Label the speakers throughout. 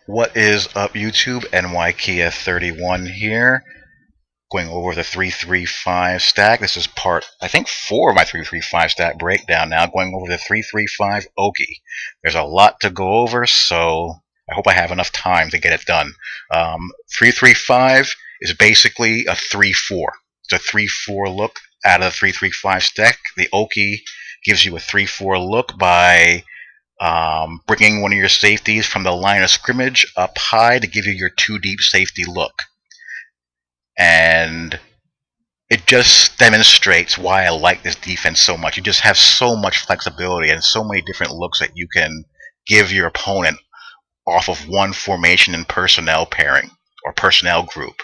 Speaker 1: What is up, YouTube? Ncaa 31 here, going over the 335 stack. This is part, I think, 4 of my 335 stack breakdown now, going over the 335 Okie. There's a lot to go over, so I hope I have enough time to get it done. 335 is basically a 3-4. It's a 3-4 look out of the 335 stack. The Okie gives you a 3-4 look by bringing one of your safeties from the line of scrimmage up high to give you your 2 deep safety look. And it just demonstrates why I like this defense so much. You just have so much flexibility and so many different looks that you can give your opponent off of one formation and personnel pairing or personnel group.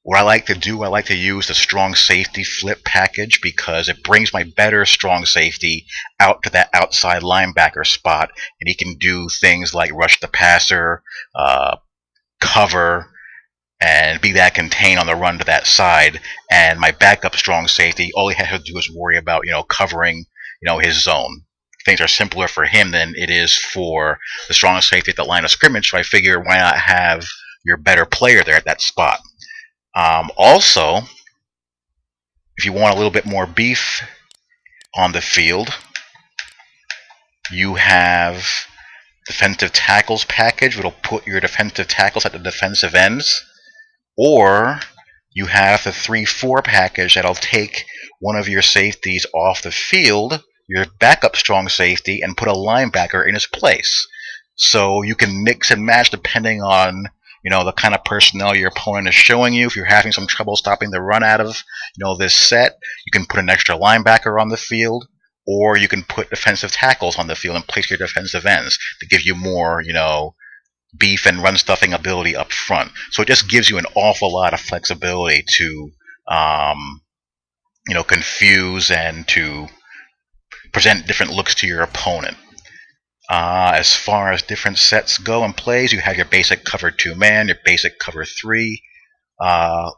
Speaker 1: What I like to do, I like to use the strong safety flip package because it brings my better strong safety out to that outside linebacker spot, and he can do things like rush the passer, cover, and be that contained on the run to that side. And my backup strong safety, all he has to do is worry about, covering, his zone. Things are simpler for him than it is for the strong safety at the line of scrimmage, so I figure why not have your better player there at that spot. Also, if you want a little bit more beef on the field, you have defensive tackles package, which will put your defensive tackles at the defensive ends, or you have the 3-4 package that'll take one of your safeties off the field, your backup strong safety, and put a linebacker in his place. So you can mix and match depending on the kind of personnel your opponent is showing you. If you're having some trouble stopping the run out of, this set, you can put an extra linebacker on the field, or you can put defensive tackles on the field and place your defensive ends to give you more, beef and run stuffing ability up front. So it just gives you an awful lot of flexibility to, confuse and to present different looks to your opponent. As far as different sets go and plays, you have your basic cover 2-man, your basic cover 3.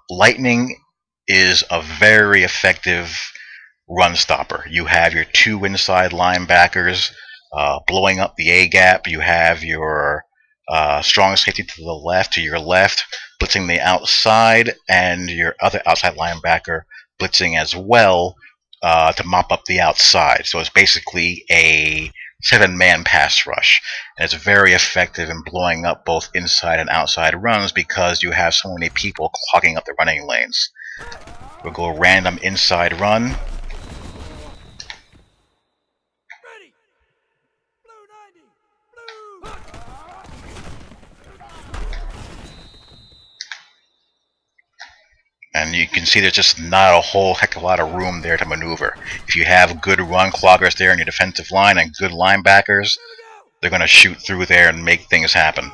Speaker 1: Lightning is a very effective run stopper. You have your 2 inside linebackers blowing up the A-gap. You have your strong safety to the left, to your left, blitzing the outside, and your other outside linebacker blitzing as well to mop up the outside. So it's basically a 7-man pass rush, and it's very effective in blowing up both inside and outside runs because you have so many people clogging up the running lanes. We'll go random inside run. And you can see there's just not a whole heck of a lot of room there to maneuver. If you have good run cloggers there in your defensive line and good linebackers, they're going to shoot through there and make things happen.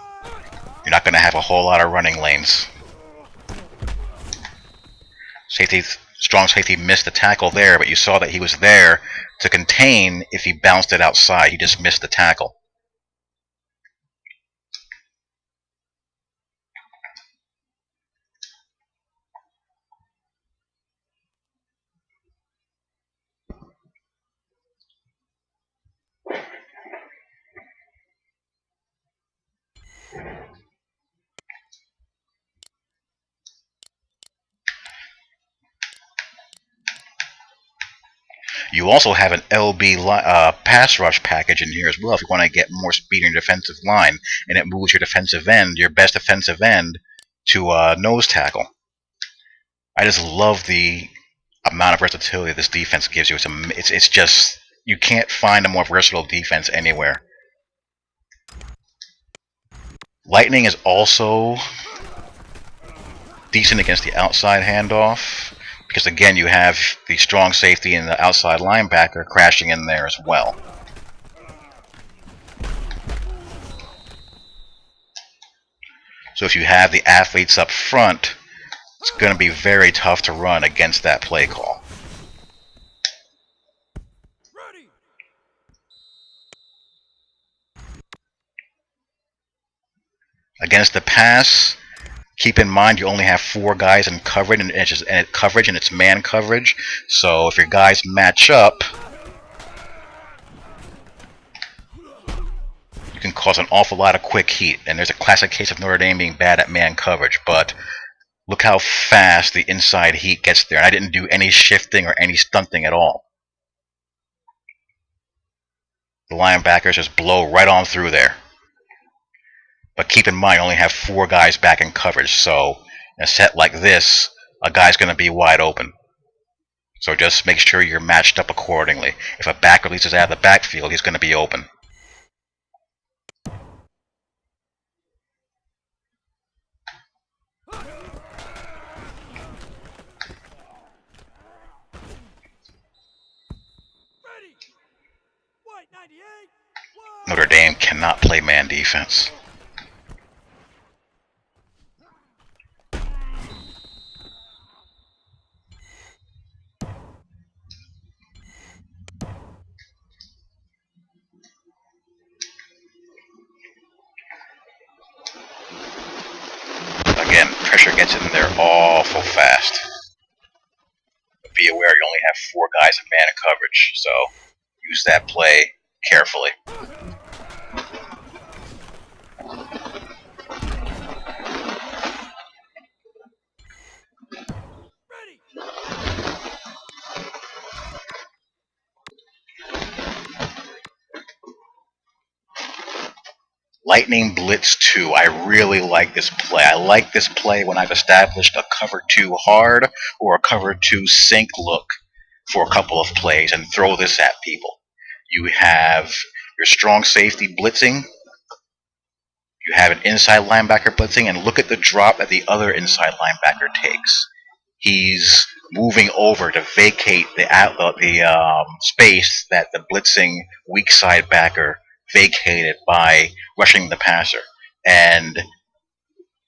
Speaker 1: You're not going to have a whole lot of running lanes. Strong safety missed the tackle there, but you saw that he was there to contain if he bounced it outside. He just missed the tackle. You also have an LB pass rush package in here as well if you want to get more speed in your defensive line, and it moves your defensive end, your best defensive end, to nose tackle. I just love the amount of versatility this defense gives you. It's just, you can't find a more versatile defense anywhere. Lightning is also decent against the outside handoff, because again you have the strong safety and the outside linebacker crashing in there as well. So if you have the athletes up front, it's going to be very tough to run against that play call. Against the pass, keep in mind you only have 4 guys in coverage, and it's man coverage. So if your guys match up, you can cause an awful lot of quick heat, and there's a classic case of Notre Dame being bad at man coverage, but look how fast the inside heat gets there. And I didn't do any shifting or any stunting at all. The linebackers just blow right on through there. But keep in mind, you only have 4 guys back in coverage, so in a set like this, a guy's going to be wide open. So just make sure you're matched up accordingly. If a back releases out of the backfield, he's going to be open. Notre Dame cannot play man defense. Again, pressure gets in there awful fast. But be aware you only have 4 guys in man coverage, so use that play carefully. Lightning Blitz 2. I really like this play. I like this play when I've established a cover 2 hard or a cover 2 sink look for a couple of plays and throw this at people. You have your strong safety blitzing. You have an inside linebacker blitzing, and look at the drop that the other inside linebacker takes. He's moving over to vacate the space that the blitzing weak side backer vacated by rushing the passer. And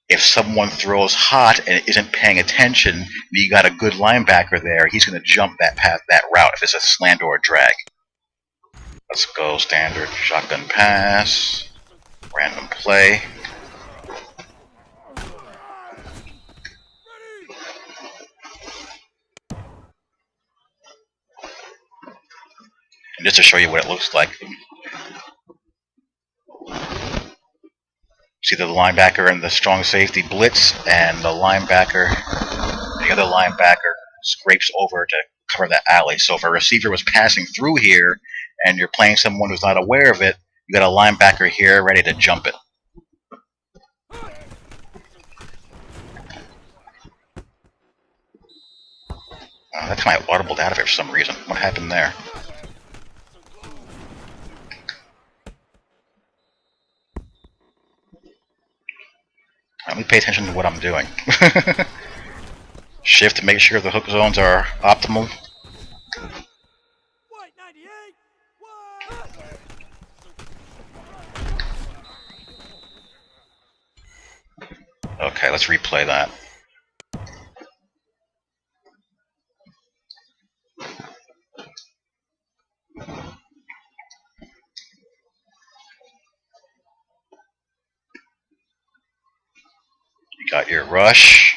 Speaker 1: if someone throws hot and isn't paying attention, you got a good linebacker there, he's going to jump that route if it's a slant or a drag. Let's go standard shotgun pass, random play. And just to show you what it looks like, see the linebacker and the strong safety blitz, and the other linebacker scrapes over to cover the alley. So if a receiver was passing through here and you're playing someone who's not aware of it, you got a linebacker here ready to jump it. That time I audibled out of it for some reason. What happened there? Let me pay attention to what I'm doing. Shift to make sure the hook zones are optimal. Okay, let's replay that. You got your rush.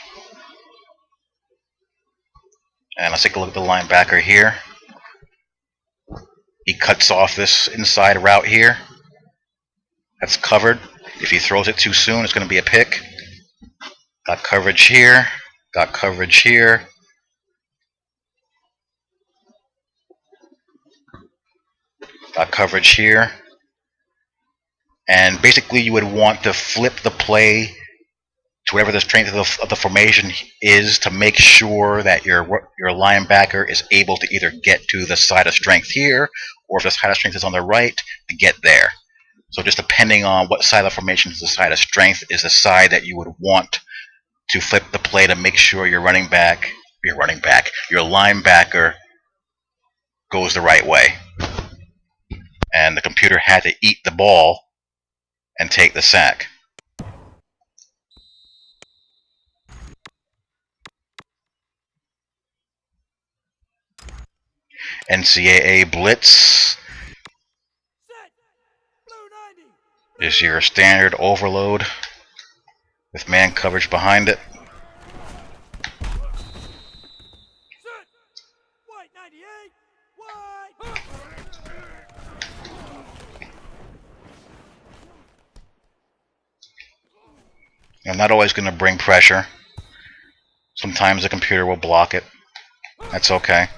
Speaker 1: And let's take a look at the linebacker here. He cuts off this inside route here. That's covered. If he throws it too soon, it's going to be a pick. Got coverage here. Got coverage here. Got coverage here. And basically you would want to flip the play to whatever the strength of the formation is to make sure that your linebacker is able to either get to the side of strength here, or if the side of strength is on the right, to get there. So just depending on what side of the formation is the side of strength is the side that you would want to flip the play to make sure your linebacker goes the right way. And the computer had to eat the ball and take the sack. Ncaa blitz is your standard overload with man coverage behind it. I'm not always going to bring pressure. Sometimes the computer will block it. That's okay.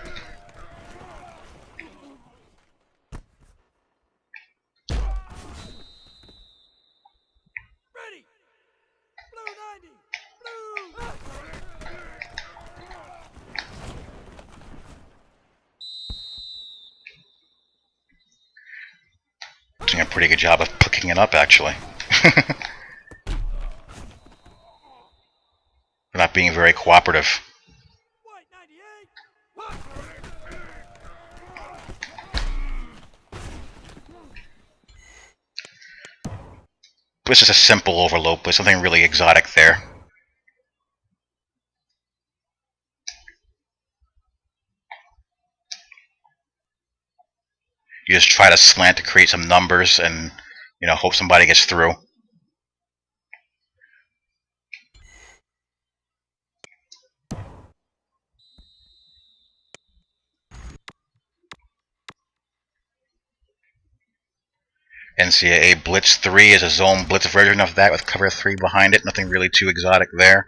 Speaker 1: Doing a pretty good job of picking it up, actually. They're not being very cooperative. This is a simple overload, but something really exotic there. You just try to slant to create some numbers and, hope somebody gets through. Ncaa Blitz 3 is a zone blitz version of that with cover 3 behind it. Nothing really too exotic there.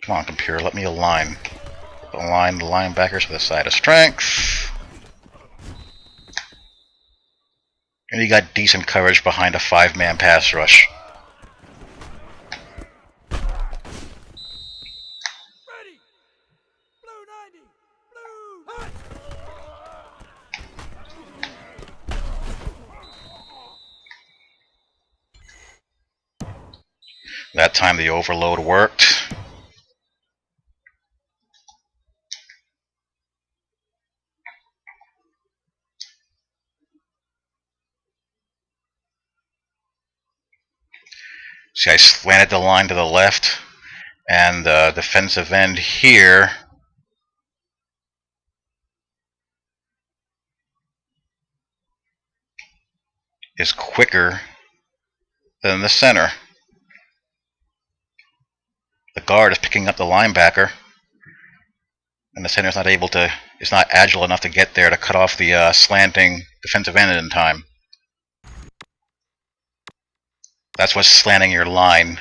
Speaker 1: Come on, computer, let me align. Align the linebackers to the side of strength. And you got decent coverage behind a 5-man pass rush. That time the overload worked. See, I slanted the line to the left, and the defensive end here is quicker than the center. The guard is picking up the linebacker, and the center is not agile enough to get there to cut off the slanting defensive end in time. That's what slanting your line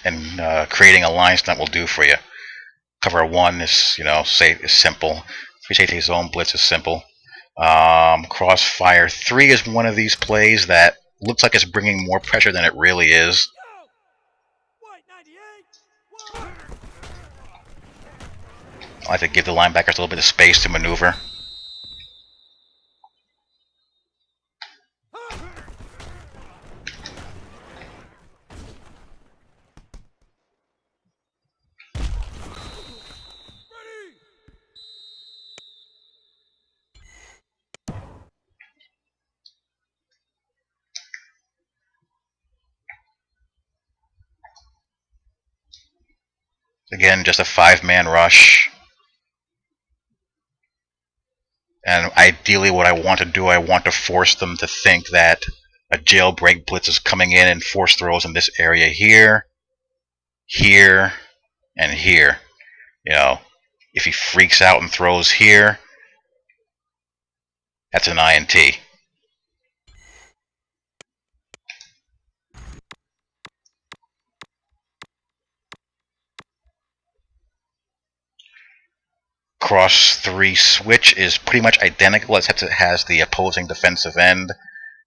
Speaker 1: and creating a line stunt will do for you. Cover 1 is, is simple. Free safety zone blitz is simple. Crossfire 3 is one of these plays that looks like it's bringing more pressure than it really is. I like to give the linebackers a little bit of space to maneuver. Again, just a 5-man rush. And ideally what I want to do, I want to force them to think that a jailbreak blitz is coming in and force throws in this area here, here, and here. If he freaks out and throws here, that's an INT. Cross 3 switch is pretty much identical, except it has the opposing defensive end,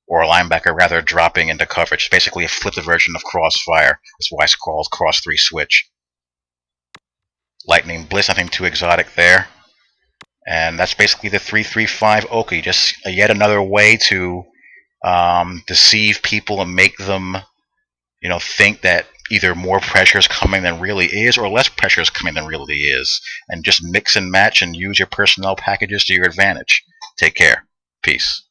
Speaker 1: or a linebacker rather, dropping into coverage. It's basically a flipped version of Crossfire. That's why it's called Cross 3 switch. Lightning Blitz, nothing too exotic there. And that's basically the 3-3-5 Okie. Just yet another way to deceive people and make them, think that either more pressure is coming than really is, or less pressure is coming than really is. And just mix and match and use your personnel packages to your advantage. Take care. Peace.